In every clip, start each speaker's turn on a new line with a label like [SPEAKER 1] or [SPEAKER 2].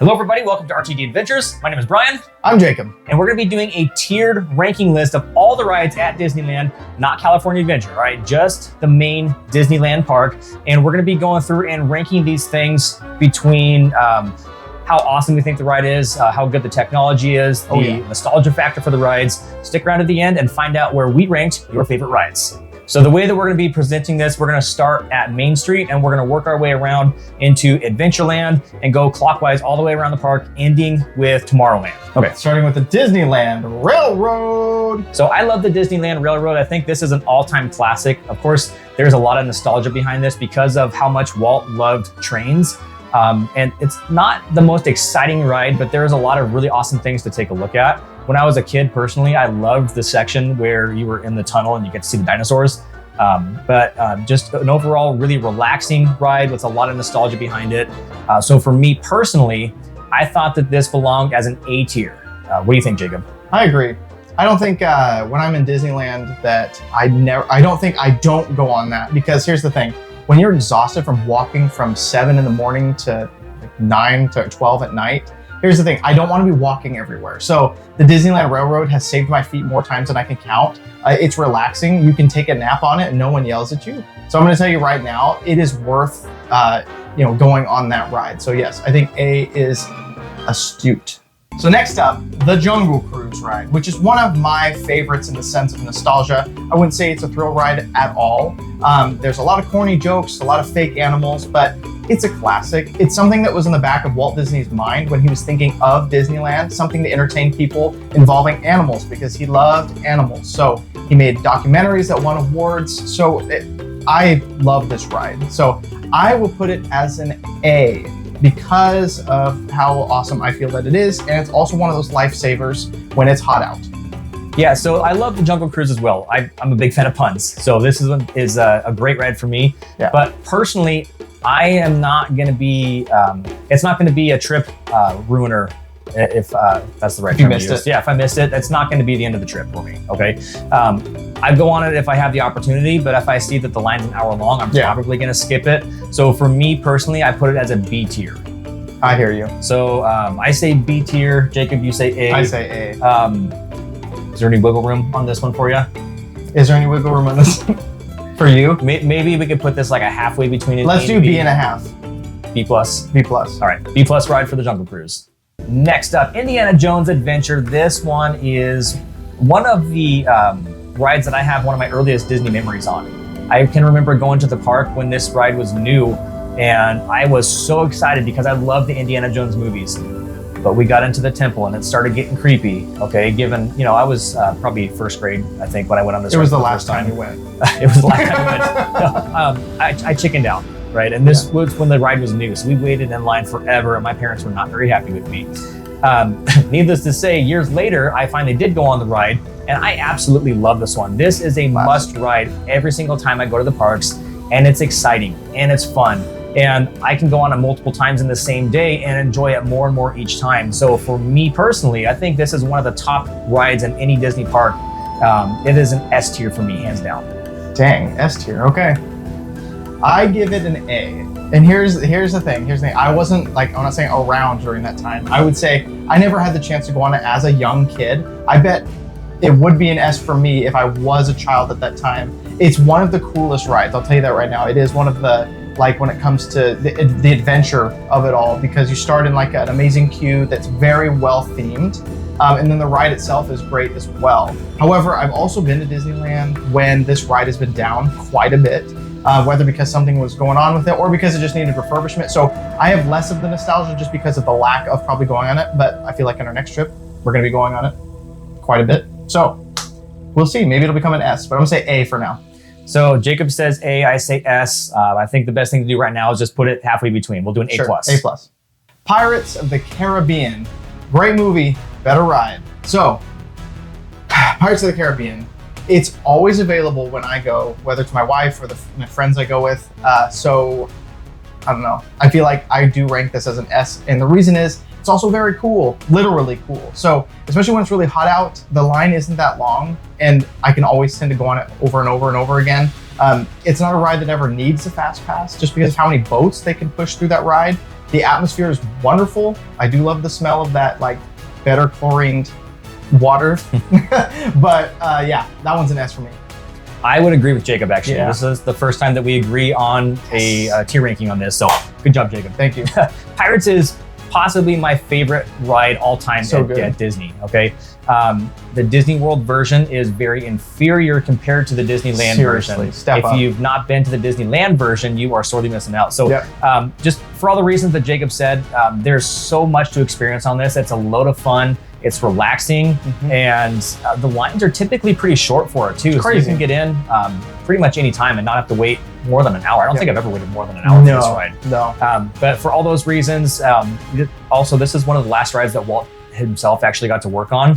[SPEAKER 1] Hello everybody, welcome to RTD Adventures. My name is Brian.
[SPEAKER 2] I'm Jacob.
[SPEAKER 1] And we're gonna be doing a tiered ranking list of all the rides at Disneyland, not California Adventure, all right? Just the main Disneyland park. And we're gonna be going through and ranking these things between how awesome we think the ride is, how good the technology is, the nostalgia factor for the rides. Stick around to the end and find out where we ranked your favorite rides. So the way that we're gonna be presenting this, we're gonna start at Main Street and we're gonna work our way around into Adventureland and go clockwise all the way around the park, ending with Tomorrowland.
[SPEAKER 2] Okay, starting with the Disneyland Railroad.
[SPEAKER 1] So I love the Disneyland Railroad. I think this is an all-time classic. Of course, there's a lot of nostalgia behind this because of how much Walt loved trains. And it's not the most exciting ride, but there's a lot of really awesome things to take a look at. When I was a kid, personally, I loved the section where you were in the tunnel and you get to see the dinosaurs. Just an overall really relaxing ride with a lot of nostalgia behind it. So for me personally, I thought that this belonged as an A tier. What do you think, Jacob?
[SPEAKER 2] I agree. I don't think when I'm in Disneyland that I don't go on that, because here's the thing. When you're exhausted from walking from 7 in the morning to 9 to 12 at night, here's the thing, I don't want to be walking everywhere. So the Disneyland Railroad has saved my feet more times than I can count. It's relaxing. You can take a nap on it and no one yells at you. So I'm going to tell you right now, it is worth going on that ride. So yes, I think A is astute. So next up, the Jungle Cruise ride, which is one of my favorites in the sense of nostalgia. I wouldn't say it's a thrill ride at all. There's a lot of corny jokes, a lot of fake animals, but it's a classic. It's something that was in the back of Walt Disney's mind when he was thinking of Disneyland, something to entertain people involving animals, because he loved animals. So he made documentaries that won awards. I love this ride. So I will put it as an A, because of how awesome I feel that it is. And it's also one of those lifesavers when it's hot out.
[SPEAKER 1] Yeah, so I love the Jungle Cruise as well. I'm a big fan of puns. So this is a great ride for me. Yeah. But personally, I am not gonna be, it's not gonna be a trip ruiner if that's the right term to use. Yeah, if I missed it, that's not gonna be the end of the trip for me, okay? I go on it if I have the opportunity, but if I see that the line's an hour long, I'm probably gonna skip it. So for me personally, I put it as a B tier.
[SPEAKER 2] I hear you.
[SPEAKER 1] So I say B tier. Jacob, you say A.
[SPEAKER 2] I say A.
[SPEAKER 1] Is there any wiggle room on this one for you?
[SPEAKER 2] Is there any wiggle room on this for you?
[SPEAKER 1] Maybe we could put this like a halfway between it.
[SPEAKER 2] Let's do B and a half.
[SPEAKER 1] B plus.
[SPEAKER 2] B plus.
[SPEAKER 1] All right, B plus ride for the Jungle Cruise. Next up, Indiana Jones Adventure. This one is one of the rides that I have one of my earliest Disney memories on. I can remember going to the park when this ride was new, and I was so excited because I love the Indiana Jones movies. But we got into the temple and it started getting creepy, okay? Given, I was probably first grade, I think, when I went on this ride.
[SPEAKER 2] It was the last time you went.
[SPEAKER 1] It was the last time I went. I chickened out, right? And this was when the ride was new, so we waited in line forever and my parents were not very happy with me. Needless to say, years later, I finally did go on the ride and I absolutely love this one. This is a must ride every single time I go to the parks, and it's exciting and it's fun. And I can go on it multiple times in the same day and enjoy it more and more each time. So for me personally, I think this is one of the top rides in any Disney park. It is an S tier for me, hands down.
[SPEAKER 2] Dang, S tier, okay. I give it an A. And here's the thing. I wasn't I'm not saying around during that time. I would say I never had the chance to go on it as a young kid. I bet it would be an S for me if I was a child at that time. It's one of the coolest rides, I'll tell you that right now. It is one of the, when it comes to the adventure of it all, because you start in an amazing queue that's very well themed. And then the ride itself is great as well. However, I've also been to Disneyland when this ride has been down quite a bit, whether because something was going on with it or because it just needed refurbishment. So I have less of the nostalgia just because of the lack of probably going on it. But I feel like in our next trip, we're gonna be going on it quite a bit. So we'll see, maybe it'll become an S, but I'm gonna say A for now.
[SPEAKER 1] So Jacob says A, I say S. I think the best thing to do right now is just put it halfway between. We'll do an A plus.
[SPEAKER 2] A plus. Pirates of the Caribbean. Great movie, better ride. So, Pirates of the Caribbean. It's always available when I go, whether it's my wife or my friends I go with. So, I don't know. I feel like I do rank this as an S. And the reason is, it's also very cool, literally cool. So especially when it's really hot out, the line isn't that long and I can always tend to go on it over and over and over again. It's not a ride that ever needs a fast pass just because of how many boats they can push through that ride. The atmosphere is wonderful. I do love the smell of that like better chlorined water. But yeah, that one's an S for me.
[SPEAKER 1] I would agree with Jacob, actually.
[SPEAKER 2] Yeah.
[SPEAKER 1] This is the first time that we agree on a tier ranking on this, so good job, Jacob.
[SPEAKER 2] Thank you.
[SPEAKER 1] Pirates is possibly my favorite ride all time at Disney, okay? The Disney World version is very inferior compared to the Disneyland version. If you've not been to the Disneyland version, you are sorely missing out. So just for all the reasons that Jacob said, there's so much to experience on this. It's a load of fun. It's relaxing, and the lines are typically pretty short for it too. So you can get in pretty much any time and not have to wait more than an hour. I don't think I've ever waited more than an hour for this ride.
[SPEAKER 2] No.
[SPEAKER 1] But for all those reasons, also this is one of the last rides that Walt himself actually got to work on.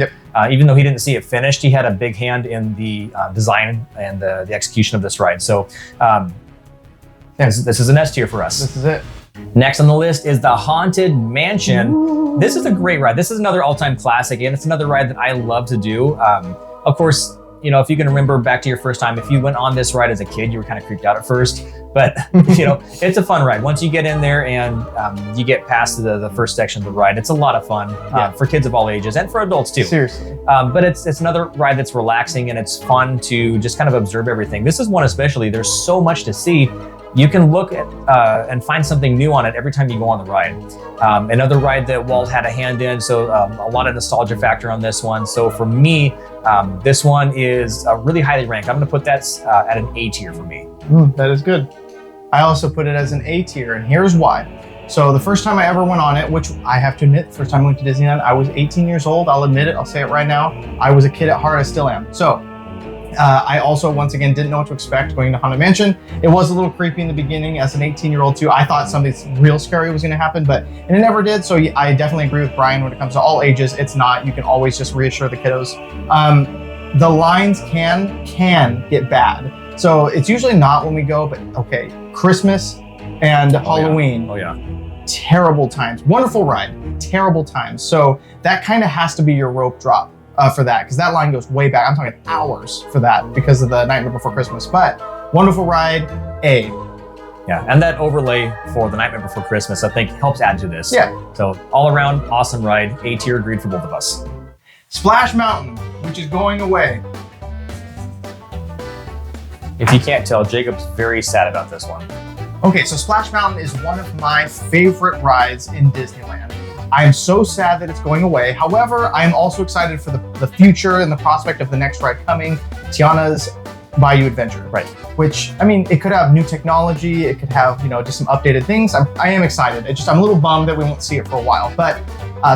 [SPEAKER 1] Even though he didn't see it finished, he had a big hand in the design and the execution of this ride. So this is an S tier for us.
[SPEAKER 2] This is it.
[SPEAKER 1] Next on the list is the Haunted Mansion. Ooh. This is a great ride. This is another all-time classic, and it's another ride that I love to do. Of course, you know, if you can remember back to your first time, if you went on this ride as a kid, you were kind of creeped out at first, but you know, it's a fun ride. Once you get in there and you get past the first section of the ride, it's a lot of fun for kids of all ages and for adults too.
[SPEAKER 2] Seriously.
[SPEAKER 1] But it's another ride that's relaxing and it's fun to just kind of observe everything. This is one especially, there's so much to see. You can look at and find something new on it every time you go on the ride. Another ride that Walt had a hand in, so a lot of nostalgia factor on this one. So for me, this one is really highly ranked. I'm gonna put that at an A tier for me.
[SPEAKER 2] That is good. I also put it as an A tier, and here's why. So the first time I ever went on it, which I have to admit, first time I went to Disneyland, I was 18 years old. I'll admit it, I'll say it right now. I was a kid at heart, I still am. So I also, once again, didn't know what to expect going to Haunted Mansion. It was a little creepy in the beginning as an 18-year-old too. I thought something real scary was gonna happen, and it never did. So I definitely agree with Brian when it comes to all ages. It's not, you can always just reassure the kiddos. The lines can get bad. So it's usually not when we go, but okay, Christmas and Halloween. Terrible times. Wonderful ride, terrible times. So that kind of has to be your rope drop. For that, because that line goes way back. I'm talking hours for that because of the Nightmare Before Christmas. But wonderful ride, A.
[SPEAKER 1] Yeah, and that overlay for the Nightmare Before Christmas, I think, helps add to this.
[SPEAKER 2] Yeah.
[SPEAKER 1] So all around, awesome ride. A tier, agreed for both of us.
[SPEAKER 2] Splash Mountain, which is going away.
[SPEAKER 1] If you can't tell, Jacob's very sad about this one.
[SPEAKER 2] Okay, so Splash Mountain is one of my favorite rides in Disneyland. I am so sad that it's going away. However, I am also excited for the future and the prospect of the next ride coming, Tiana's Bayou Adventure.
[SPEAKER 1] Right.
[SPEAKER 2] Which, I mean, it could have new technology, it could have, you know, just some updated things. I am excited. I'm a little bummed that we won't see it for a while. But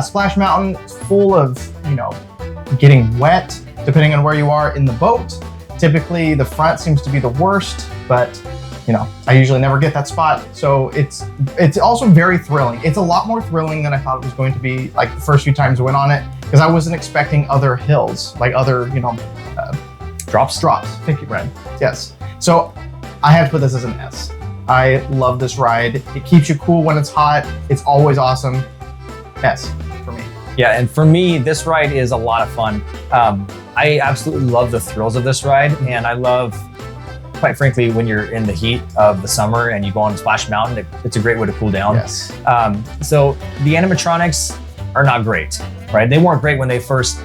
[SPEAKER 2] Splash Mountain is full of, you know, getting wet, depending on where you are in the boat. Typically, the front seems to be the worst, but you know, I usually never get that spot. So it's also very thrilling. It's a lot more thrilling than I thought it was going to be, like the first few times I went on it, because I wasn't expecting other hills, like other, you know, drops. Thank you, Brad. Yes. So I have to put this as an S. I love this ride. It keeps you cool when it's hot. It's always awesome. S for me.
[SPEAKER 1] Yeah, and for me, this ride is a lot of fun. I absolutely love the thrills of this ride, and I love, quite frankly, when you're in the heat of the summer and you go on Splash Mountain, it's a great way to cool down.
[SPEAKER 2] Yes.
[SPEAKER 1] So the animatronics are not great, right? They weren't great when they first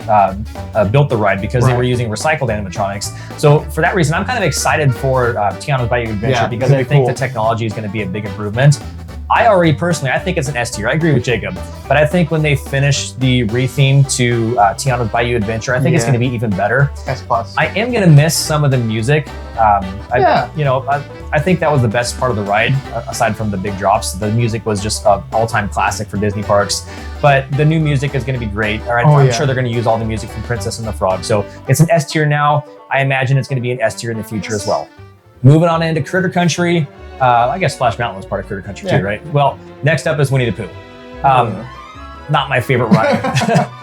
[SPEAKER 1] built the ride because they were using recycled animatronics. So for that reason, I'm kind of excited for Tiana's Bayou Adventure because I think the technology is going to be a big improvement. I think it's an S tier. I agree with Jacob, but I think when they finish the retheme to Tiana's Bayou Adventure, I think it's going to be even better.
[SPEAKER 2] S plus.
[SPEAKER 1] I am going to miss some of the music. I think that was the best part of the ride, aside from the big drops. The music was just an all-time classic for Disney parks, but the new music is going to be great. All right, I'm sure they're going to use all the music from Princess and the Frog. So it's an S tier now. I imagine it's going to be an S tier in the future as well. Moving on into Critter Country. I guess Splash Mountain was part of Critter Country too, right? Well, next up is Winnie the Pooh. Not my favorite ride.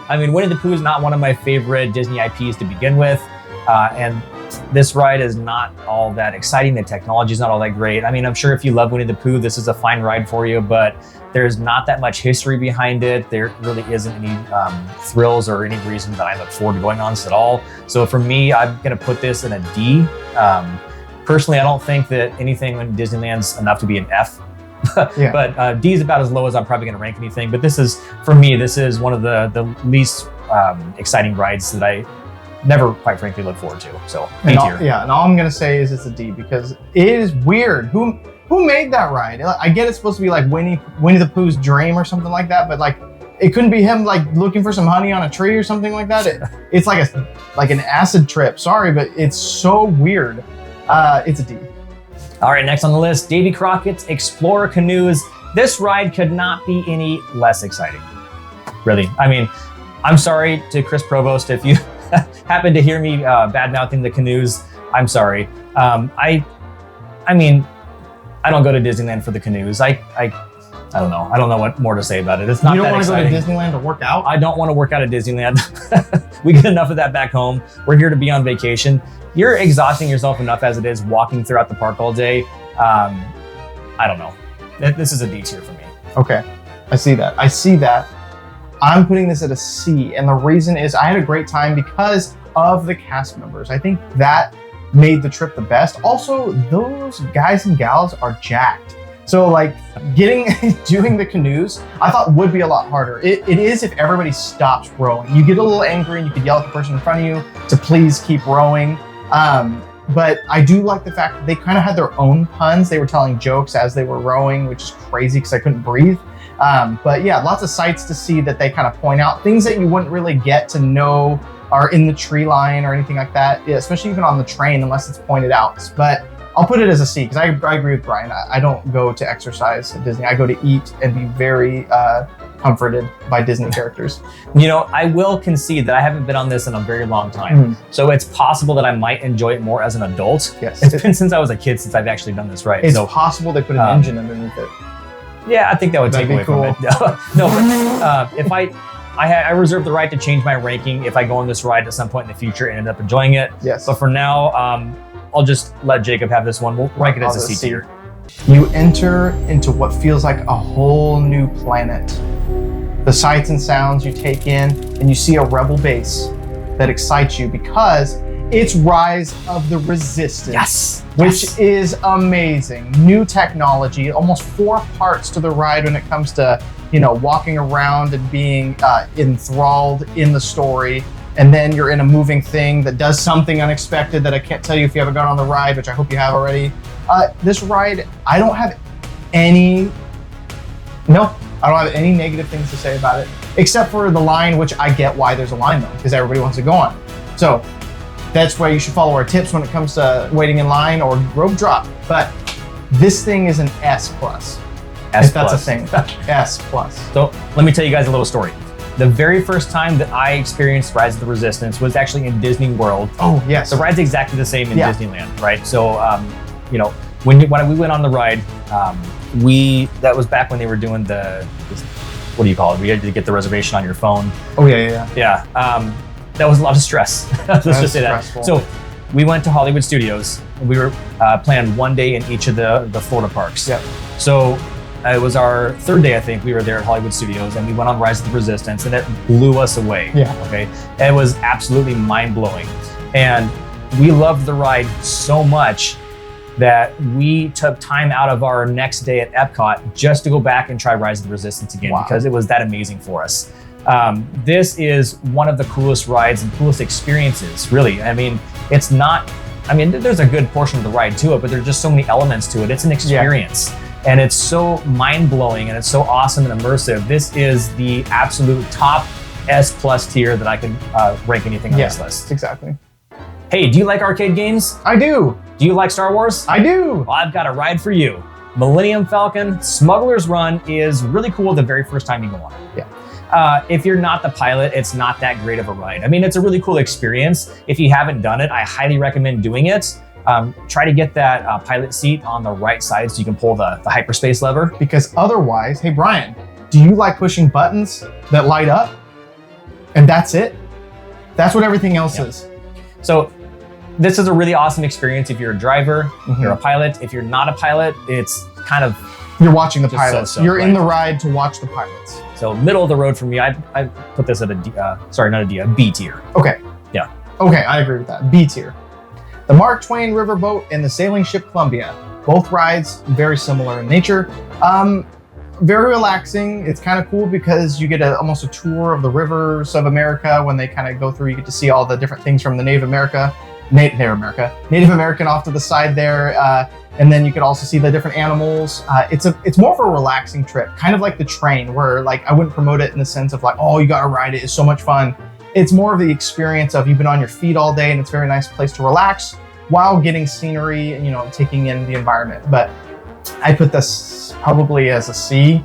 [SPEAKER 1] I mean, Winnie the Pooh is not one of my favorite Disney IPs to begin with. And this ride is not all that exciting. The technology is not all that great. I mean, I'm sure if you love Winnie the Pooh, this is a fine ride for you, but there's not that much history behind it. There really isn't any thrills or any reason that I look forward to going on this at all. So for me, I'm gonna put this in a D. Personally, I don't think that anything in Disneyland's enough to be an F.
[SPEAKER 2] Yeah.
[SPEAKER 1] But D is about as low as I'm probably going to rank anything. But this is, for me, this is one of the least exciting rides that I never, quite frankly, look forward to. So D tier.
[SPEAKER 2] And all I'm gonna say is it's a D because it is weird. Who made that ride? I get it's supposed to be like Winnie the Pooh's dream or something like that, but like it couldn't be him like looking for some honey on a tree or something like that. It's like an acid trip. Sorry, but it's so weird. It's a D.
[SPEAKER 1] All right, next on the list, Davy Crockett's Explorer Canoes. This ride could not be any less exciting. Really, I mean, I'm sorry to Chris Provost if you happen to hear me bad-mouthing the canoes. I'm sorry. I mean, I don't go to Disneyland for the canoes. I don't know. I don't know what more to say about it. It's not that exciting.
[SPEAKER 2] You don't want to go to Disneyland to work out?
[SPEAKER 1] I don't want to work out at Disneyland. We get enough of that back home. We're here to be on vacation. You're exhausting yourself enough as it is walking throughout the park all day. I don't know. This is a D tier for me.
[SPEAKER 2] Okay, I see that. I'm putting this at a C, and the reason is I had a great time because of the cast members. I think that made the trip the best. Also, those guys and gals are jacked. So like doing the canoes, I thought would be a lot harder. It is if everybody stops rowing. You get a little angry and you could yell at the person in front of you to please keep rowing. But I do like the fact that they kind of had their own puns. They were telling jokes as they were rowing, which is crazy because I couldn't breathe. But yeah, lots of sights to see that they kind of point out. Things that you wouldn't really get to know are in the tree line or anything like that, yeah, especially even on the train unless it's pointed out. But I'll put it as a C because I agree with Brian. I don't go to exercise at Disney. I go to eat and be very comforted by Disney characters.
[SPEAKER 1] You know, I will concede that I haven't been on this in a very long time. So it's possible that I might enjoy it more as an adult.
[SPEAKER 2] Yes.
[SPEAKER 1] It's been since I was a kid since I've actually done this ride.
[SPEAKER 2] It's possible they put an engine underneath it.
[SPEAKER 1] Yeah, I think that would take away from it. No, but if I reserve the right to change my ranking if I go on this ride at some point in the future and end up enjoying it.
[SPEAKER 2] Yes.
[SPEAKER 1] But for now, I'll just let Jacob have this one. We'll rank it as a C tier.
[SPEAKER 2] You enter into what feels like a whole new planet. The sights and sounds you take in, and you see a rebel base that excites you because it's Rise of the Resistance.
[SPEAKER 1] Yes.
[SPEAKER 2] Which is amazing. New technology, almost 4 parts to the ride when it comes to, walking around and being enthralled in the story. And then you're in a moving thing that does something unexpected that I can't tell you if you haven't gone on the ride, which I hope you have already. This ride, I don't have any negative things to say about it, except for the line, which I get why there's a line though, because everybody wants to go on. So that's why you should follow our tips when it comes to waiting in line or rope drop. But this thing is an S+. If that's a thing. S+.
[SPEAKER 1] So let me tell you guys a little story. The very first time that I experienced Rise of the Resistance was actually in Disney World.
[SPEAKER 2] Oh, yes.
[SPEAKER 1] The ride's exactly the same in Disneyland, right? So, when we went on the ride, that was back when they were doing what do you call it? We had to get the reservation on your phone.
[SPEAKER 2] Oh, yeah.
[SPEAKER 1] Yeah. That was a lot of stress. Let's just say
[SPEAKER 2] stressful.
[SPEAKER 1] that. So we went to Hollywood Studios. And we were planned one day in each of the Florida parks.
[SPEAKER 2] Yep.
[SPEAKER 1] So it was our 3rd day, I think. We were there at Hollywood Studios, and we went on Rise of the Resistance, and it blew us away.
[SPEAKER 2] Yeah.
[SPEAKER 1] Okay. It was absolutely mind-blowing. And we loved the ride so much that we took time out of our next day at Epcot just to go back and try Rise of the Resistance again because it was that amazing for us. This is one of the coolest rides and coolest experiences, really. I mean, there's a good portion of the ride to it, but there's just so many elements to it. It's an experience. Yeah. And it's so mind-blowing and it's so awesome and immersive. This is the absolute top S+ tier that I could rank anything on this list.
[SPEAKER 2] Exactly.
[SPEAKER 1] Hey, do you like arcade games?
[SPEAKER 2] I do.
[SPEAKER 1] Do you like Star Wars?
[SPEAKER 2] I do.
[SPEAKER 1] Well, I've got a ride for you. Millennium Falcon Smuggler's Run is really cool the very first time you go on it.
[SPEAKER 2] Yeah.
[SPEAKER 1] If you're not the pilot, it's not that great of a ride. I mean, it's a really cool experience. If you haven't done it, I highly recommend doing it. Try to get that pilot seat on the right side so you can pull the hyperspace lever.
[SPEAKER 2] Because otherwise, hey Brian, do you like pushing buttons that light up? And that's it? That's what everything else is.
[SPEAKER 1] So this is a really awesome experience if you're a driver, you're a pilot. If you're not a pilot, it's kind of...
[SPEAKER 2] You're watching the pilots.
[SPEAKER 1] So,
[SPEAKER 2] you're in the ride to watch the pilots.
[SPEAKER 1] So middle of the road for me, I put this at a B tier.
[SPEAKER 2] Okay.
[SPEAKER 1] Yeah.
[SPEAKER 2] Okay, I agree with that. B tier. The Mark Twain riverboat and the sailing ship Columbia. Both rides very similar in nature. Very relaxing. It's kind of cool because you get almost a tour of the rivers of America when they kind of go through. You get to see all the different things from the Native American off to the side there, and then you could also see the different animals. It's more of a relaxing trip, kind of like the train, where like I wouldn't promote it in the sense of like, oh, you gotta ride it, it's so much fun. It's more of the experience of you've been on your feet all day, and it's a very nice place to relax while getting scenery and taking in the environment. But I put this probably as a C,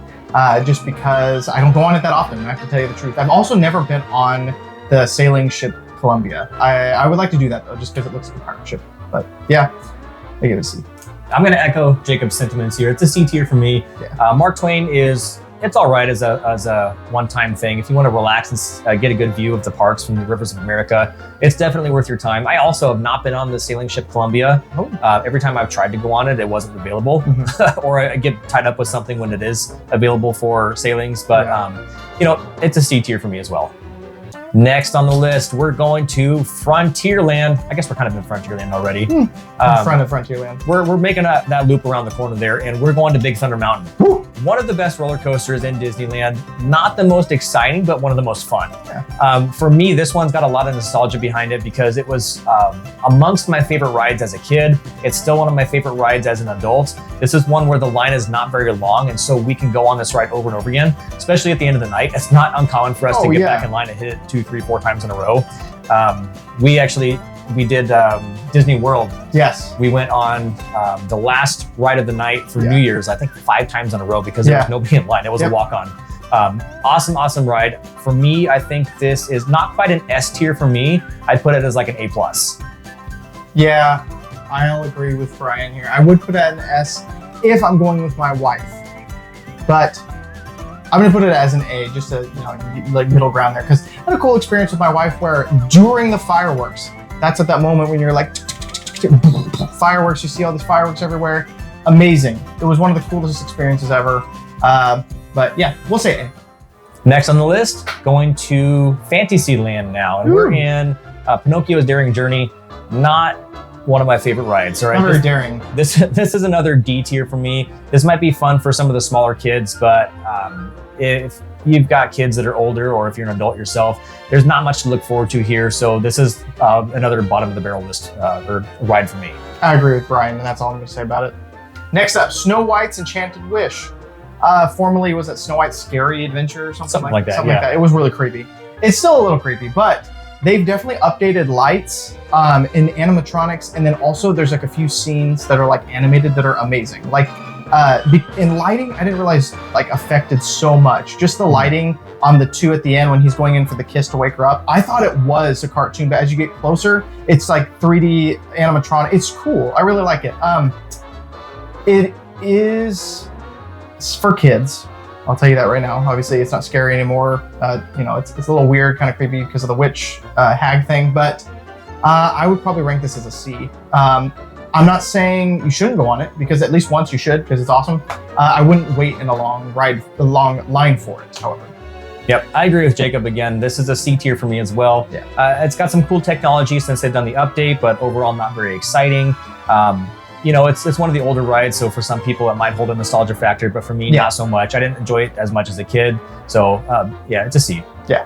[SPEAKER 2] just because I don't go on it that often, I have to tell you the truth. I've also never been on the sailing ship Colombia. I would like to do that though, just because it looks like a pirate ship. But yeah, I give it a C.
[SPEAKER 1] I'm going to echo Jacob's sentiments here. It's a C tier for me.
[SPEAKER 2] Yeah.
[SPEAKER 1] Mark Twain it's all right as a one-time thing. If you want to relax and get a good view of the parks from the rivers of America, it's definitely worth your time. I also have not been on the sailing ship Columbia. Every time I've tried to go on it, it wasn't available, or I get tied up with something when it is available for sailings. But it's a C tier for me as well. Next on the list, we're going to Frontierland. I guess we're kind of in Frontierland already.
[SPEAKER 2] In front of Frontierland.
[SPEAKER 1] We're making that loop around the corner there, and we're going to Big Thunder Mountain.
[SPEAKER 2] Woo!
[SPEAKER 1] One of the best roller coasters in Disneyland. Not the most exciting, but one of the most fun.
[SPEAKER 2] Yeah.
[SPEAKER 1] For me, this one's got a lot of nostalgia behind it because it was amongst my favorite rides as a kid. It's still one of my favorite rides as an adult. This is one where the line is not very long, and so we can go on this ride over and over again, especially at the end of the night. It's not uncommon for us to get back in line and hit it 2, 3, 4 times in a row. We did Disney World.
[SPEAKER 2] Yes.
[SPEAKER 1] We went on the last ride of the night for New Year's, I think 5 times in a row because there was nobody in line. It was a walk-on. Awesome ride. For me, I think this is not quite an S tier for me. I'd put it as like an A+.
[SPEAKER 2] Yeah, I'll agree with Brian here. I would put it an S if I'm going with my wife, but I'm gonna put it as an A, just to like middle ground there, because I had a cool experience with my wife where during the fireworks, that's at that moment when you're like fireworks, you see all these fireworks everywhere. Amazing. It was one of the coolest experiences ever. But yeah, we'll say A.
[SPEAKER 1] Next on the list, going to Fantasyland now, and we're in Pinocchio's Daring Journey. Not one of my favorite rides. All right,
[SPEAKER 2] very daring.
[SPEAKER 1] This is another D tier for me. This might be fun for some of the smaller kids, but if you've got kids that are older, or if you're an adult yourself, there's not much to look forward to here. So this is another bottom of the barrel list or ride for me.
[SPEAKER 2] I agree with Brian, and that's all I'm going to say about it. Next up, Snow White's Enchanted Wish. Formerly was it Snow White's Scary Adventure or something like that? Something like that. It was really creepy. It's still a little creepy, but they've definitely updated lights in animatronics, and then also there's like a few scenes that are like animated that are amazing. Like in lighting, I didn't realize like affected so much. Just the lighting on the 2 at the end when he's going in for the kiss to wake her up. I thought it was a cartoon, but as you get closer, it's like 3D animatronic. It's cool. I really like it. It is for kids. I'll tell you that right now. Obviously, it's not scary anymore. It's a little weird, kind of creepy because of the witch hag thing, but I would probably rank this as a C. I'm not saying you shouldn't go on it, because at least once you should, because it's awesome. I wouldn't wait in a long line for it, however.
[SPEAKER 1] Yep, I agree with Jacob again. This is a C tier for me as well.
[SPEAKER 2] Yeah.
[SPEAKER 1] It's got some cool technology since they've done the update, but overall not very exciting. It's one of the older rides, so for some people it might hold a nostalgia factor, but for me, not so much. I didn't enjoy it as much as a kid, so it's a C.
[SPEAKER 2] Yeah.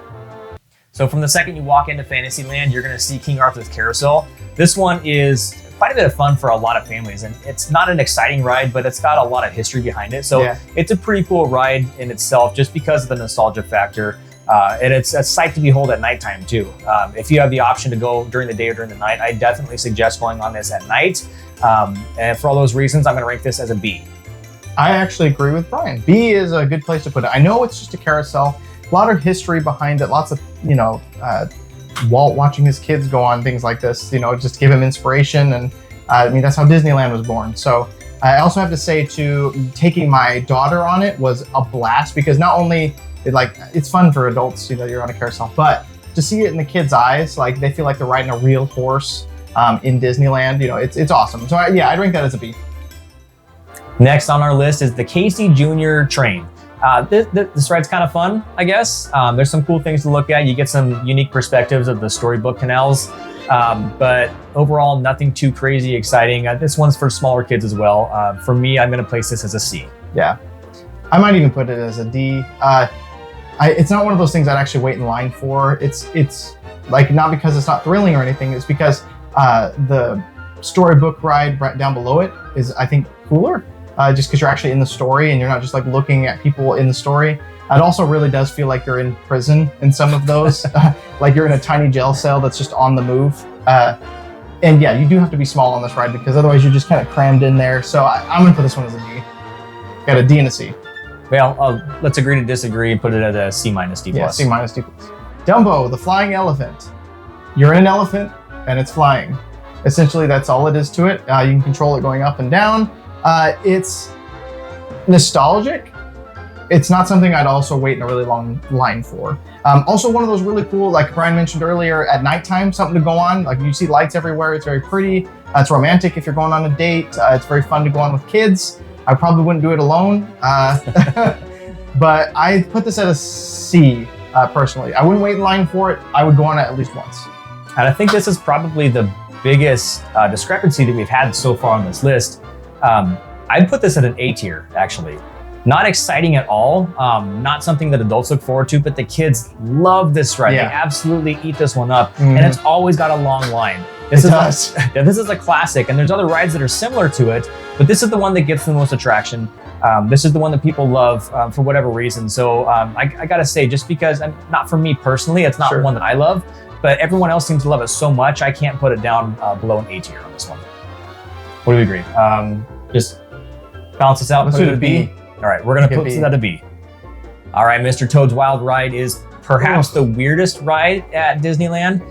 [SPEAKER 1] So from the second you walk into Fantasyland, you're going to see King Arthur's Carousel. This one is quite a bit of fun for a lot of families, and it's not an exciting ride, but it's got a lot of history behind it. So it's a pretty cool ride in itself, just because of the nostalgia factor. And it's a sight to behold at nighttime too. If you have the option to go during the day or during the night, I definitely suggest going on this at night. And for all those reasons, I'm going to rank this as a B.
[SPEAKER 2] I actually agree with Brian. B is a good place to put it. I know it's just a carousel, a lot of history behind it, lots of, Walt watching his kids go on things like this, just give him inspiration. And that's how Disneyland was born. So I also have to say taking my daughter on it was a blast, because not only it's fun for adults, you're on a carousel, but to see it in the kids' eyes, like they feel like they're riding a real horse in Disneyland, it's awesome. So I'd rank that as a B.
[SPEAKER 1] Next on our list is the Casey Jr. Train. This ride's kind of fun, I guess. There's some cool things to look at. You get some unique perspectives of the Storybook canals. But overall, nothing too crazy exciting. This one's for smaller kids as well. For me, I'm going to place this as a C.
[SPEAKER 2] Yeah. I might even put it as a D. It's not one of those things I'd actually wait in line for. It's like, not because it's not thrilling or anything. It's because the Storybook ride right down below it is, I think, cooler. Just because you're actually in the story and you're not just like looking at people in the story. It also really does feel like you're in prison in some of those. Like you're in a tiny jail cell that's just on the move. And yeah, you do have to be small on this ride because otherwise you're just kind of crammed in there. So I'm going to put this one as a D. Got a D and a C.
[SPEAKER 1] Well, let's agree to disagree and put it at a C minus, D plus.
[SPEAKER 2] Yeah, C minus, D plus. Dumbo, the flying elephant. You're in an elephant and it's flying. Essentially, that's all it is to it. You can control it going up and down. It's nostalgic. It's not something I'd also wait in a really long line for. Also, one of those really cool, like Brian mentioned earlier, at nighttime, something to go on. Like you see lights everywhere. It's very pretty. It's romantic if you're going on a date. It's very fun to go on with kids. I probably wouldn't do it alone. But I put this at a C personally. I wouldn't wait in line for it. I would go on it at least once.
[SPEAKER 1] And I think this is probably the biggest discrepancy that we've had so far on this list. I'd put this at an A tier, actually. Not exciting at all. Not something that adults look forward to, but the kids love this ride.
[SPEAKER 2] Yeah.
[SPEAKER 1] They absolutely eat this one up. And it's always got a long line. This is a classic, and there's other rides that are similar to it, but this is the one that gets the most attraction. This is the one that people love for whatever reason. So I gotta say, just because, not for me personally, it's not one that I love, but everyone else seems to love it so much, I can't put it down below an A tier on this one. What do we agree? Just balance this out.
[SPEAKER 2] Let's do a B.
[SPEAKER 1] All right, we're gonna put this at a B. All right, Mr. Toad's Wild Ride is perhaps the weirdest ride at Disneyland.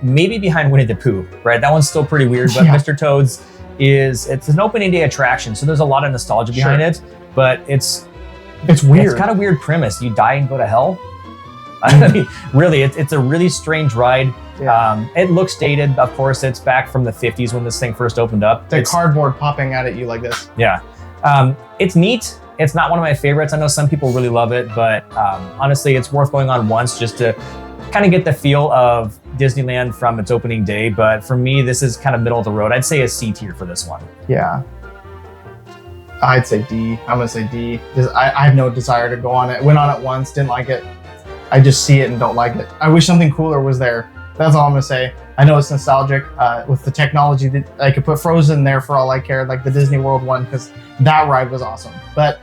[SPEAKER 1] Maybe behind Winnie the Pooh, right? That one's still pretty weird, but Mr. Toad's it's an opening day attraction, so there's a lot of nostalgia behind it, but it's weird. It's got a weird premise. You die and go to hell. I mean, really, it's a really strange ride. Yeah. It looks dated, of course. It's back from the 50s when this thing first opened up.
[SPEAKER 2] It's cardboard popping out at you like this.
[SPEAKER 1] Yeah. It's neat. It's not one of my favorites. I know some people really love it, but honestly, it's worth going on once just to kind of get the feel of Disneyland from its opening day. But for me, this is kind of middle of the road. I'd say a C tier for this one.
[SPEAKER 2] Yeah. I'd say D. I'm going to say D. I have no desire to go on it. Went on it once, didn't like it. I just see it and don't like it. I wish something cooler was there. That's all I'm going to say. I know it's nostalgic with the technology that I could put Frozen there for all I cared, like the Disney World one, because that ride was awesome. But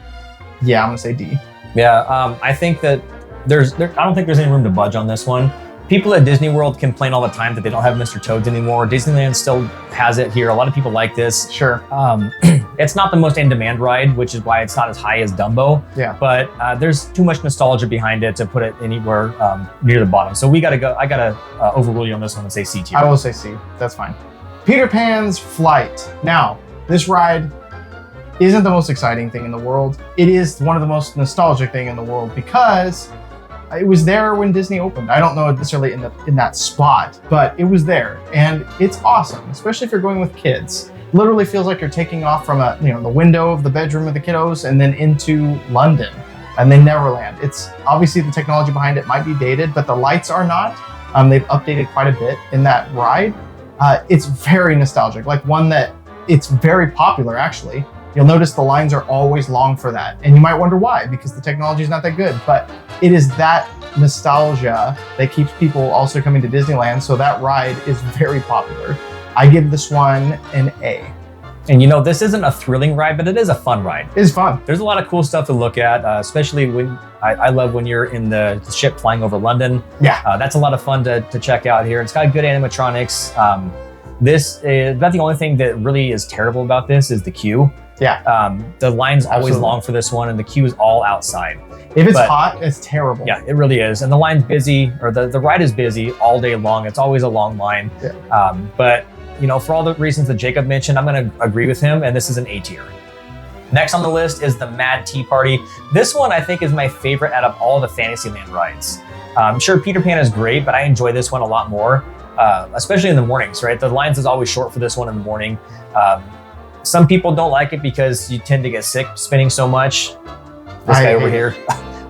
[SPEAKER 2] yeah, I'm going to say D.
[SPEAKER 1] Yeah, I think that I don't think there's any room to budge on this one. People at Disney World complain all the time that they don't have Mr. Toad's anymore. Disneyland still has it here. A lot of people like this.
[SPEAKER 2] Sure.
[SPEAKER 1] It's not the most in-demand ride, which is why it's not as high as Dumbo.
[SPEAKER 2] Yeah.
[SPEAKER 1] But there's too much nostalgia behind it to put it anywhere near the bottom. So we gotta go. I gotta overrule you on this one and say C tier.
[SPEAKER 2] I will say C. That's fine. Peter Pan's Flight. Now, this ride isn't the most exciting thing in the world. It is one of the most nostalgic thing in the world because it was there when Disney opened. I don't know necessarily in that spot, but it was there, and it's awesome, especially if you're going with kids. Literally feels like you're taking off from the window of the bedroom of the kiddos and then into London and then Neverland. It's obviously the technology behind it might be dated, but the lights are not. They've updated quite a bit in that ride. It's very nostalgic, like one that it's very popular actually. You'll notice the lines are always long for that. And you might wonder why, because the technology is not that good, but it is that nostalgia that keeps people also coming to Disneyland. So that ride is very popular. I give this one an A.
[SPEAKER 1] And this isn't a thrilling ride, but it is a fun ride.
[SPEAKER 2] It's fun.
[SPEAKER 1] There's a lot of cool stuff to look at, especially when I love when you're in the ship flying over London.
[SPEAKER 2] Yeah.
[SPEAKER 1] That's a lot of fun to check out here. It's got good animatronics. This is about the only thing that really is terrible about this is the queue.
[SPEAKER 2] Yeah.
[SPEAKER 1] The line's always long for this one, and the queue is all outside.
[SPEAKER 2] If it's hot, it's terrible.
[SPEAKER 1] Yeah, it really is. And the line's busy, or the ride is busy all day long. It's always a long line. Yeah. But for all the reasons that Jacob mentioned, I'm going to agree with him, and this is an A tier. Next on the list is the Mad Tea Party. This one I think is my favorite out of all the Fantasyland rides. Sure, Peter Pan is great, but I enjoy this one a lot more, especially in the mornings, right? The lines is always short for this one in the morning. Some people don't like it because you tend to get sick spinning so much. This guy over here,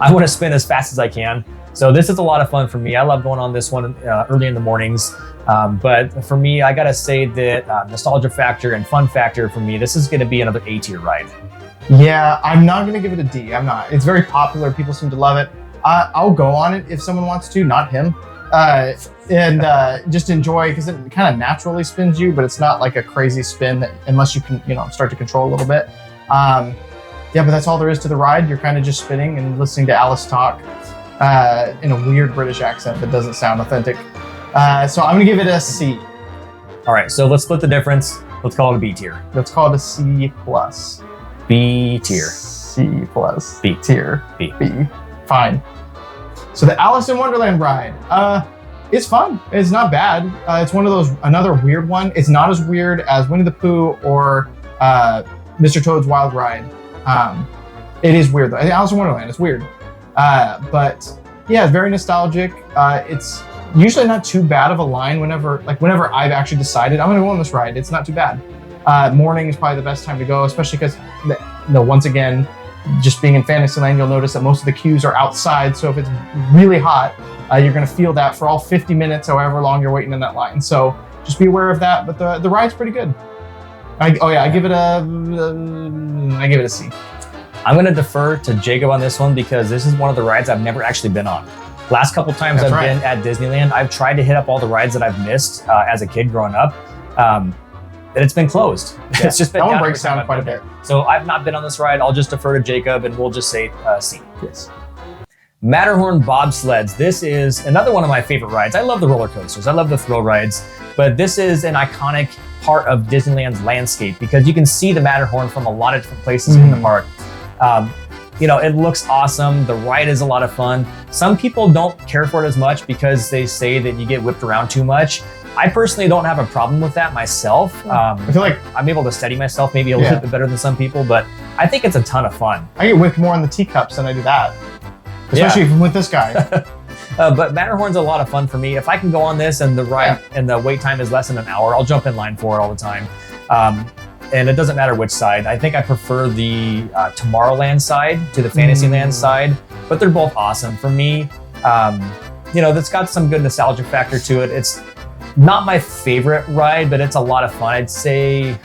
[SPEAKER 1] I want to spin as fast as I can. So this is a lot of fun for me. I love going on this one early in the mornings. But for me, I gotta say that nostalgia factor and fun factor for me, this is gonna be another A tier ride.
[SPEAKER 2] Yeah, I'm not gonna give it a D. I'm not. It's very popular. People seem to love it. I'll go on it if someone wants to, not him. And just enjoy, because it kind of naturally spins you, but it's not like a crazy spin that, unless you can, start to control a little bit. Yeah, but that's all there is to the ride. You're kind of just spinning and listening to Alice talk in a weird British accent that doesn't sound authentic. So I'm gonna give it a C.
[SPEAKER 1] All right, so let's split the difference. Let's call it a B tier.
[SPEAKER 2] Let's call it a C plus.
[SPEAKER 1] B tier.
[SPEAKER 2] C plus.
[SPEAKER 1] B.
[SPEAKER 2] Tier.
[SPEAKER 1] B.
[SPEAKER 2] B. Fine. So the Alice in Wonderland ride. It's fun. It's not bad. It's one of those, another weird one. It's not as weird as Winnie the Pooh or Mr. Toad's Wild Ride. It is weird though. Alice in Wonderland, it's weird. But yeah, it's very nostalgic. It's usually not too bad of a line whenever I've actually decided I'm gonna go on this ride. It's not too bad. Morning is probably the best time to go, especially because once again, just being in Fantasyland, you'll notice that most of the queues are outside. So if it's really hot, you're going to feel that for all 50 minutes, however long you're waiting in that line. So just be aware of that. But the ride's pretty good. I give it a C.
[SPEAKER 1] I'm going to defer to Jacob on this one because this is one of the rides I've never actually been on. Last couple times I've been at Disneyland, I've tried to hit up all the rides that I've missed as a kid growing up. And it's been closed.
[SPEAKER 2] Yeah.
[SPEAKER 1] It's just been
[SPEAKER 2] that one breaks down quite a bit.
[SPEAKER 1] So I've not been on this ride. I'll just defer to Jacob and we'll just say C.
[SPEAKER 2] Yes.
[SPEAKER 1] Matterhorn bobsleds. This is another one of my favorite rides. I love the roller coasters. I love the thrill rides, but this is an iconic part of Disneyland's landscape because you can see the Matterhorn from a lot of different places in the park. It looks awesome. The ride is a lot of fun. Some people don't care for it as much because they say that you get whipped around too much. I personally don't have a problem with that myself.
[SPEAKER 2] I feel like
[SPEAKER 1] I'm able to steady myself maybe a little bit better than some people, but I think it's a ton of fun.
[SPEAKER 2] I get whipped more in the teacups than I do that, especially with this guy.
[SPEAKER 1] But Matterhorn's a lot of fun for me. If I can go on this and the ride and the wait time is less than an hour, I'll jump in line for it all the time. And it doesn't matter which side. I think I prefer the Tomorrowland side to the Fantasyland side, but they're both awesome. For me, that's got some good nostalgia factor to it. It's not my favorite ride, but it's a lot of fun. I'd say,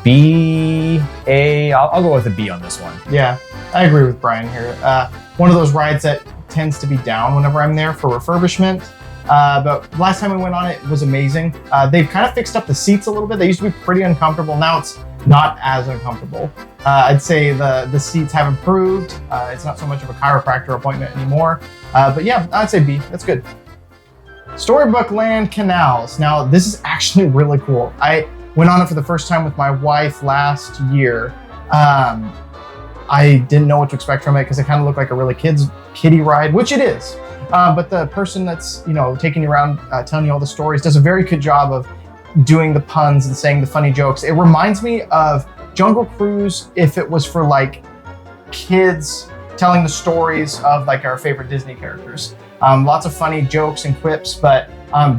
[SPEAKER 1] B, A. I'll go with a B on this one.
[SPEAKER 2] Yeah, I agree with Brian here. One of those rides that tends to be down whenever I'm there for refurbishment. But last time we went on it was amazing. They've kind of fixed up the seats a little bit. They used to be pretty uncomfortable. Now it's not as uncomfortable. I'd say the seats have improved. It's not so much of a chiropractor appointment anymore. But yeah, I'd say B. That's good. Storybook Land Canals. Now, this is actually really cool. I went on it for the first time with my wife last year. I didn't know what to expect from it because it kind of looked like a really kiddie ride, which it is. But the person that's taking you around, telling you all the stories, does a very good job of doing the puns and saying the funny jokes. It reminds me of Jungle Cruise if it was for like kids telling the stories of like our favorite Disney characters. Lots of funny jokes and quips, but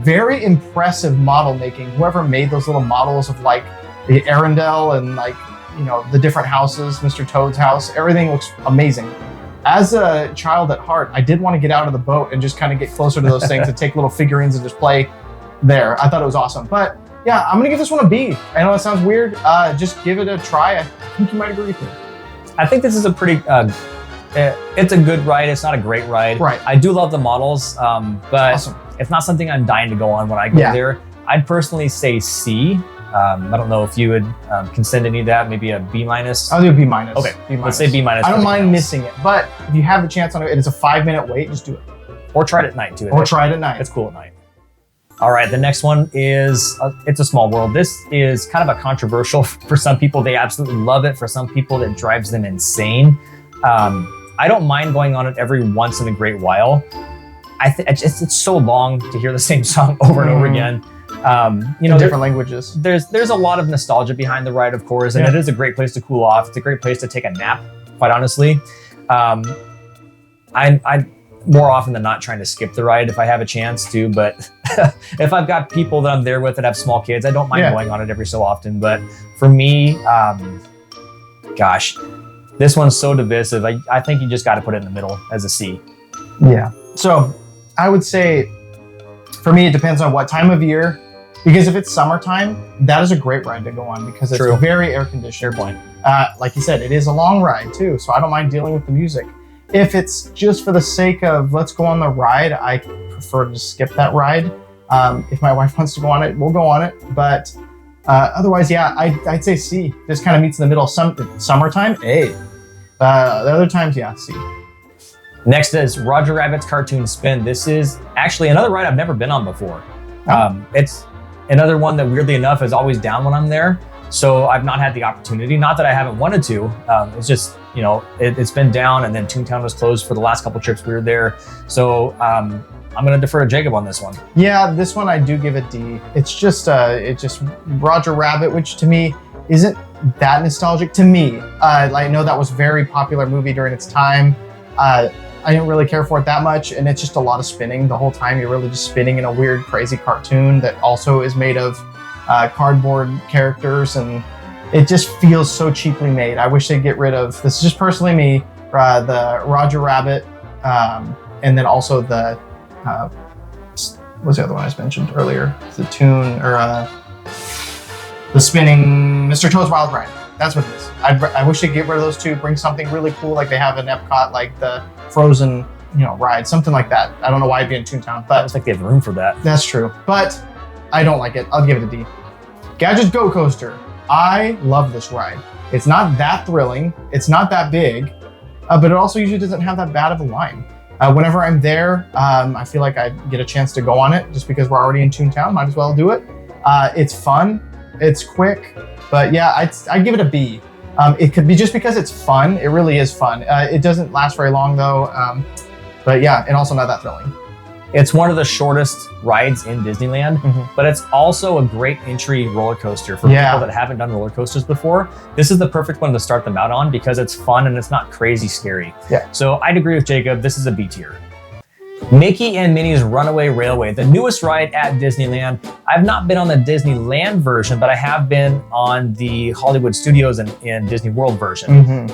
[SPEAKER 2] very impressive model making. Whoever made those little models of like the Arendelle and like the different houses, Mr. Toad's house, everything looks amazing. As a child at heart, I did want to get out of the boat and just kind of get closer to those things and take little figurines and just play there. I thought it was awesome. But yeah, I'm gonna give this one a B. I know that sounds weird. Just give it a try. I think you might agree with me.
[SPEAKER 1] I think this is a pretty, it's a good ride. It's not a great ride.
[SPEAKER 2] Right.
[SPEAKER 1] I do love the models, but
[SPEAKER 2] awesome.
[SPEAKER 1] It's not something I'm dying to go on when I go there. I'd personally say C. I don't know if you would consent any of that, maybe a B minus.
[SPEAKER 2] I'll do a B minus.
[SPEAKER 1] Okay,
[SPEAKER 2] B minus.
[SPEAKER 1] Let's say B minus.
[SPEAKER 2] I don't mind missing it, but if you have the chance on it and it's a 5-minute wait, just do it.
[SPEAKER 1] Or try it at night too.
[SPEAKER 2] Or try it at night.
[SPEAKER 1] It's cool at night. All right, the next one is It's a Small World. This is kind of a controversial for some people. They absolutely love it. For some people, it drives them insane. I don't mind going on it every once in a great while. It's so long to hear the same song over and over again.
[SPEAKER 2] In different languages.
[SPEAKER 1] There's a lot of nostalgia behind the ride, of course, and it is a great place to cool off. It's a great place to take a nap, quite honestly. I more often than not trying to skip the ride if I have a chance to, but if I've got people that I'm there with that have small kids, I don't mind going on it every so often. But for me, gosh, this one's so divisive. I think you just got to put it in the middle as a C.
[SPEAKER 2] Yeah. So I would say, for me, it depends on what time of year. Because if it's summertime, that is a great ride to go on because it's very air conditioned.
[SPEAKER 1] Fair point.
[SPEAKER 2] Like you said, it is a long ride too, so I don't mind dealing with the music. If it's just for the sake of let's go on the ride, I prefer to skip that ride. If my wife wants to go on it, we'll go on it. But otherwise, yeah, I'd say C. This kind of meets in the middle. Summertime, A. The other times, yeah, C.
[SPEAKER 1] Next is Roger Rabbit's Cartoon Spin. This is actually another ride I've never been on before. It's another one that weirdly enough is always down when I'm there. So I've not had the opportunity, not that I haven't wanted to. It's just, you know, it's been down, and then Toontown was closed for the last couple trips we were there. So I'm going to defer to Jacob on this one.
[SPEAKER 2] Yeah, this one I do give a D. It's just Roger Rabbit, which to me isn't that nostalgic to me. I know that was a very popular movie during its time. I didn't really care for it that much, and it's just a lot of spinning the whole time. You're really just spinning in a weird, crazy cartoon that also is made of cardboard characters, and it just feels so cheaply made. I wish they'd get rid of, this is just personally me, the Roger Rabbit, and then also the, what's the other one I mentioned earlier? The tune, or the spinning Mr. Toad's Wild Ride. That's what it is. I wish they'd get rid of those two, bring something really cool like they have in Epcot, like the Frozen, ride, something like that. I don't know why it'd be in Toontown, but
[SPEAKER 1] I don't think they have room for that.
[SPEAKER 2] That's true, but I don't like it. I'll give it a D. Gadget Go Coaster. I love this ride. It's not that thrilling. It's not that big, but it also usually doesn't have that bad of a line. Whenever I'm there, I feel like I get a chance to go on it just because we're already in Toontown. Might as well do it. It's fun. It's quick. But yeah, I'd give it a B. It could be just because it's fun. It really is fun. It doesn't last very long though. But yeah, and also not that thrilling.
[SPEAKER 1] It's one of the shortest rides in Disneyland, but it's also a great entry roller coaster for people that haven't done roller coasters before. This is the perfect one to start them out on because it's fun and it's not crazy scary.
[SPEAKER 2] Yeah.
[SPEAKER 1] So I'd agree with Jacob. This is a B tier. Mickey and Minnie's Runaway Railway, the newest ride at Disneyland. I've not been on the Disneyland version, but I have been on the Hollywood Studios and Disney World version.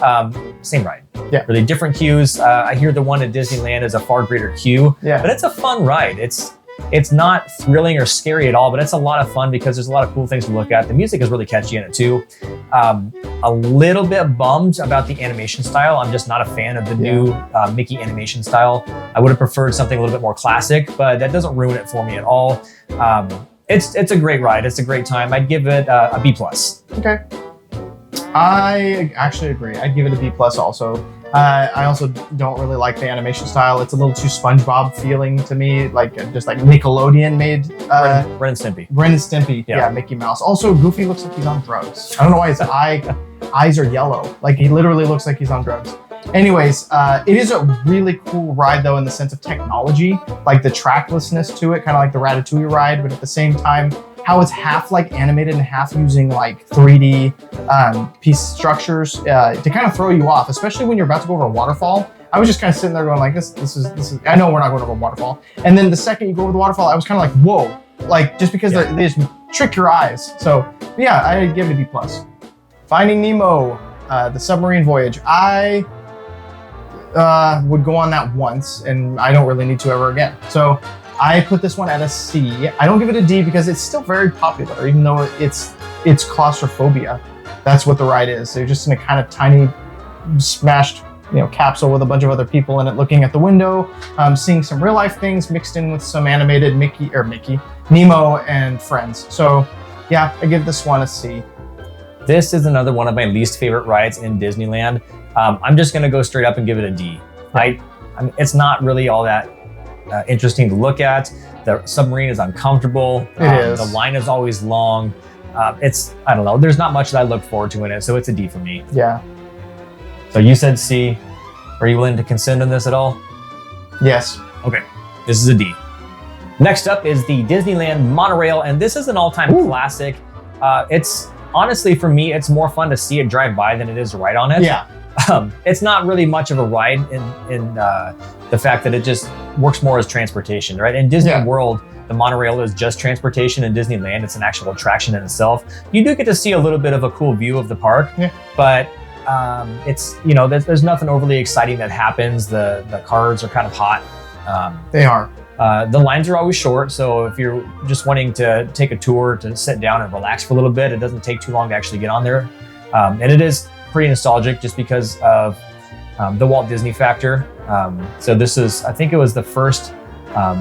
[SPEAKER 1] Same ride.
[SPEAKER 2] Yeah.
[SPEAKER 1] Really different queues. I hear the one at Disneyland is a far greater queue, but it's a fun ride. It's not thrilling or scary at all, but it's a lot of fun because there's a lot of cool things to look at. The music is really catchy in it too. A little bit bummed about the animation style. I'm just not a fan of the new Mickey animation style. I would have preferred something a little bit more classic, but that doesn't ruin it for me at all. It's a great ride. It's a great time. I'd give it a B+.
[SPEAKER 2] Okay. I actually agree. I'd give it a B+ also. I also don't really like the animation style. It's a little too SpongeBob feeling to me, just like Nickelodeon made.
[SPEAKER 1] Ren and Stimpy.
[SPEAKER 2] Ren and Stimpy, yeah, Mickey Mouse. Also, Goofy looks like he's on drugs. I don't know why his eyes are yellow. Like he literally looks like he's on drugs. Anyways, it is a really cool ride though in the sense of technology, like the tracklessness to it, kind of like the Ratatouille ride, but at the same time, how it's half like animated and half using like 3D piece structures to kind of throw you off, especially when you're about to go over a waterfall. I was just kind of sitting there going like, this is, I know we're not going over a waterfall. And then the second you go over the waterfall, I was kind of like, whoa, like just because they just trick your eyes. So yeah, I'd give it a B+. Finding Nemo, the submarine voyage. I would go on that once and I don't really need to ever again. So I put this one at a C. I don't give it a D because it's still very popular, even though it's claustrophobia. That's what the ride is. They're just in a kind of tiny, smashed, capsule with a bunch of other people in it, looking at the window, seeing some real life things mixed in with some animated Nemo and friends. So yeah, I give this one a C.
[SPEAKER 1] This is another one of my least favorite rides in Disneyland. I'm just gonna go straight up and give it a D. It's not really all that interesting to look at. The submarine is uncomfortable.
[SPEAKER 2] It is.
[SPEAKER 1] The line is always long. I don't know. There's not much that I look forward to in it, so it's a D for me.
[SPEAKER 2] Yeah.
[SPEAKER 1] So you said C. Are you willing to consent on this at all?
[SPEAKER 2] Yes.
[SPEAKER 1] Okay. This is a D. Next up is the Disneyland Monorail, and this is an all-time classic. It's honestly, for me, it's more fun to see it drive by than it is to ride on it.
[SPEAKER 2] Yeah.
[SPEAKER 1] It's not really much of a ride in the fact that it just works more as transportation, right? In Disney World, the monorail is just transportation. In Disneyland, it's an actual attraction in itself. You do get to see a little bit of a cool view of the park, but It's, you know, there's nothing overly exciting that happens. The cars are kind of hot.
[SPEAKER 2] They are.
[SPEAKER 1] The lines are always short, so if you're just wanting to take a tour to sit down and relax for a little bit, it doesn't take too long to actually get on there. And it is pretty nostalgic just because of the Walt Disney factor. So this is, I think it was the first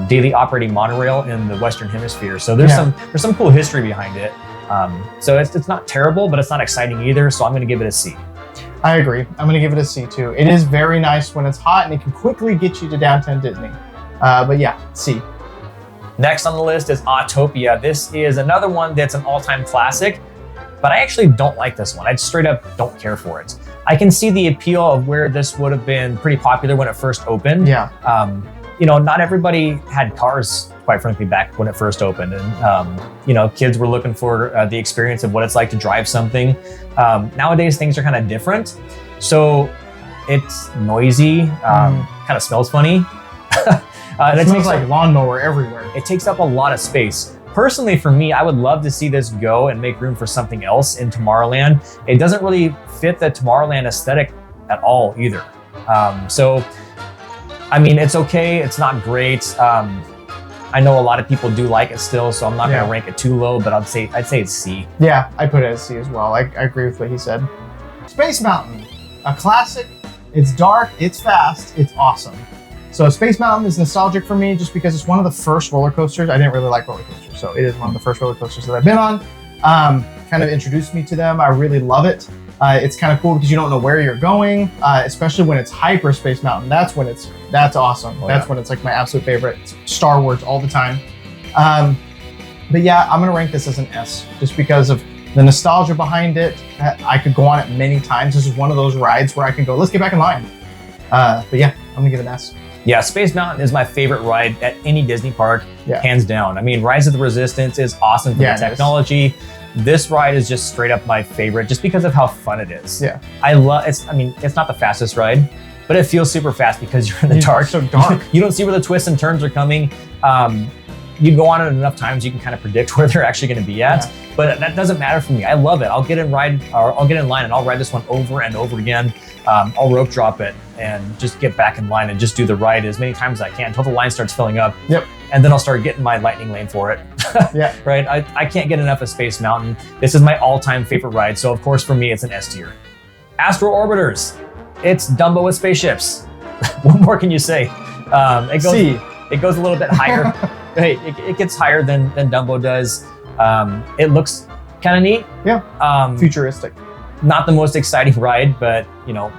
[SPEAKER 1] daily operating monorail in the Western Hemisphere. So there's some cool history behind it. So it's not terrible, but it's not exciting either. So I'm going to give it a C.
[SPEAKER 2] I agree. I'm going to give it a C too. It is very nice when it's hot and it can quickly get you to downtown Disney. But yeah, C.
[SPEAKER 1] Next on the list is Autopia. This is another one that's an all-time classic, but I actually don't like this one. I straight up don't care for it. I can see the appeal of where this would have been pretty popular when it first opened.
[SPEAKER 2] Yeah.
[SPEAKER 1] You know, not everybody had cars, quite frankly, back when it first opened. And, you know, kids were looking for the experience of what it's like to drive something. Nowadays, things are kind of different. So it's noisy, kind of smells funny.
[SPEAKER 2] It smells like lawnmower everywhere.
[SPEAKER 1] It takes up a lot of space. Personally, for me, I would love to see this go and make room for something else in Tomorrowland. It doesn't really fit the Tomorrowland aesthetic at all either. So, I mean, it's okay. It's not great. I know a lot of people do like it still, so I'm not going to rank it too low, but I'd say it's C.
[SPEAKER 2] Yeah, I put it as C as well. I agree with what he said. Space Mountain, a classic. It's dark, it's fast, it's awesome. So Space Mountain is nostalgic for me just because it's one of the first roller coasters. I didn't really like roller coasters, so it is one of the first roller coasters that I've been on. Kind of introduced me to them. I really love it. It's kind of cool because you don't know where you're going, especially when it's Hyper Space Mountain. That's awesome. That's when it's like my absolute favorite. It's Star Wars all the time. But yeah, I'm gonna rank this as an S just because of the nostalgia behind it. I could go on it many times. This is one of those rides where I can go, let's get back in line. But yeah, I'm gonna give it an S.
[SPEAKER 1] Yeah, Space Mountain is my favorite ride at any Disney park, hands down. I mean, Rise of the Resistance is awesome for the technology. This ride is just straight up my favorite just because of how fun it is.
[SPEAKER 2] Yeah.
[SPEAKER 1] I mean, it's not the fastest ride, but it feels super fast because you're in the dark.
[SPEAKER 2] It's so dark.
[SPEAKER 1] You don't see where the twists and turns are coming. You go on it enough times, you can kind of predict where they're actually going to be at. Yeah. But that doesn't matter for me. I love it. I'll get in line and I'll ride this one over and over again. I'll rope drop it and just get back in line and just do the ride as many times as I can until the line starts filling up.
[SPEAKER 2] Yep.
[SPEAKER 1] And then I'll start getting my lightning lane for it.
[SPEAKER 2] Yeah.
[SPEAKER 1] Right? I can't get enough of Space Mountain. This is my all-time favorite ride. So of course for me, it's an S tier. Astro Orbiters. It's Dumbo with spaceships. What more can you say? It goes a little bit higher. Hey, it gets higher than Dumbo does. It looks kind of neat.
[SPEAKER 2] Yeah. Futuristic.
[SPEAKER 1] Not the most exciting ride, but you know,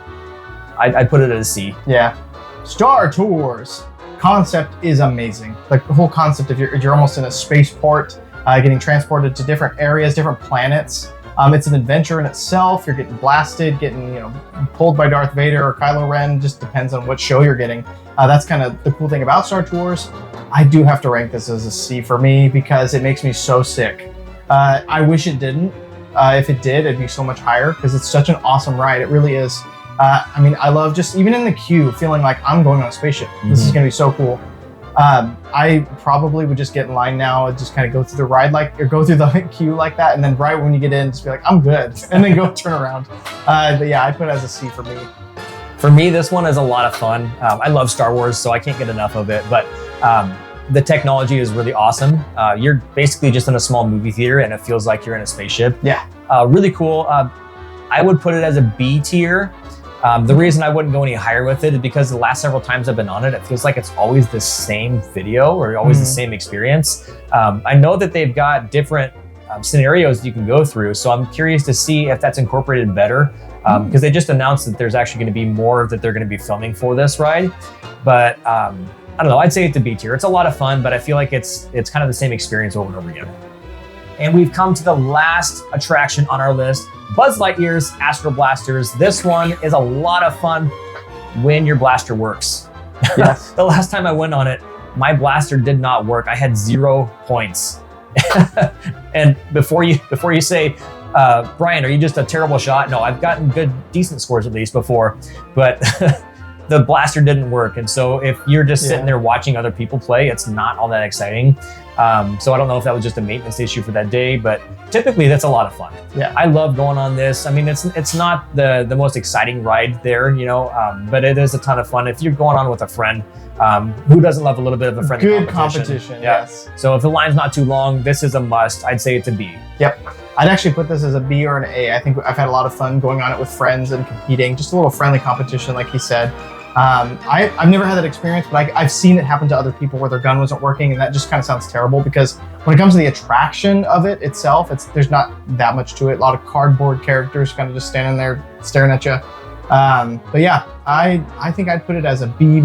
[SPEAKER 1] I'd put it at a C.
[SPEAKER 2] Yeah. Star Tours. Concept is amazing. Like the whole concept of you're almost in a spaceport, getting transported to different areas, different planets. It's an adventure in itself. You're getting blasted, getting pulled by Darth Vader or Kylo Ren. Just depends on what show you're getting. That's kind of the cool thing about Star Tours. I do have to rank this as a C for me because it makes me so sick. I wish it didn't. If it did, it'd be so much higher because it's such an awesome ride. It really is. I mean, I love just even in the queue feeling like I'm going on a spaceship. This is going to be so cool. I probably would just get in line now and just kind of go through the ride or go through the queue like that. And then right when you get in, just be like, I'm good. And then go turn around. But yeah, I'd put it as a C for me.
[SPEAKER 1] For me, this one is a lot of fun. I love Star Wars, so I can't get enough of it. But the technology is really awesome. You're basically just in a small movie theater and it feels like you're in a spaceship.
[SPEAKER 2] Yeah.
[SPEAKER 1] Really cool. I would put it as a B tier. The reason I wouldn't go any higher with it is because the last several times I've been on it, it feels like it's always the same video or always the same experience. I know that they've got different scenarios you can go through, so I'm curious to see if that's incorporated better because they just announced that there's actually going to be more that they're going to be filming for this ride. But I don't know, I'd say it's a B tier. It's a lot of fun, but I feel like it's kind of the same experience over and over again. And we've come to the last attraction on our list, Buzz Lightyear's Astro Blasters. This one is a lot of fun when your blaster works.
[SPEAKER 2] Yes.
[SPEAKER 1] The last time I went on it, my blaster did not work. I had 0 points. And before you say, Brian, are you just a terrible shot? No, I've gotten decent scores at least before. But the blaster didn't work. And so if you're just sitting there watching other people play, it's not all that exciting. So I don't know if that was just a maintenance issue for that day, but typically that's a lot of fun.
[SPEAKER 2] Yeah,
[SPEAKER 1] I love going on this. I mean, it's not the most exciting ride there, you know, but it is a ton of fun. If you're going on with a friend, who doesn't love a little bit of a friendly
[SPEAKER 2] good
[SPEAKER 1] competition?
[SPEAKER 2] Yes.
[SPEAKER 1] So if the line's not too long, this is a must. I'd say it's a B.
[SPEAKER 2] Yep. I'd actually put this as a B or an A. I think I've had a lot of fun going on it with friends and competing. Just a little friendly competition, like he said. I've never had that experience, but I've seen it happen to other people where their gun wasn't working, and that just kind of sounds terrible because when it comes to the attraction of it itself, there's not that much to it. A lot of cardboard characters kind of just standing there staring at you. But yeah, I think I'd put it as a B-.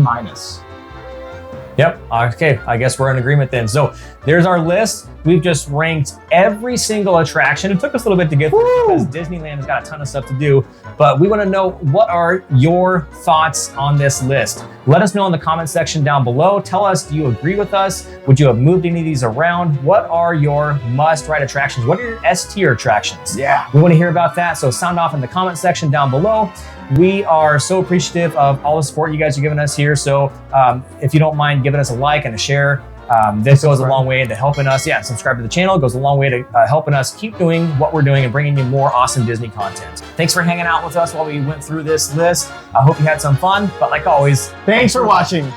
[SPEAKER 1] Yep. Okay. I guess we're in agreement then. So there's our list. We've just ranked every single attraction. It took us a little bit to get through because Disneyland has got a ton of stuff to do, but we want to know, what are your thoughts on this list? Let us know in the comment section down below. Tell us, do you agree with us? Would you have moved any of these around? What are your must-ride attractions? What are your S-tier attractions?
[SPEAKER 2] Yeah.
[SPEAKER 1] We want to hear about that. So sound off in the comment section down below. We are so appreciative of all the support you guys are giving us here. So if you don't mind giving us a like and a share, this goes a long way into helping us. Yeah, subscribe to the channel. It goes a long way to helping us keep doing what we're doing and bringing you more awesome Disney content. Thanks for hanging out with us while we went through this list. I hope you had some fun, but like always,
[SPEAKER 2] thanks for watching.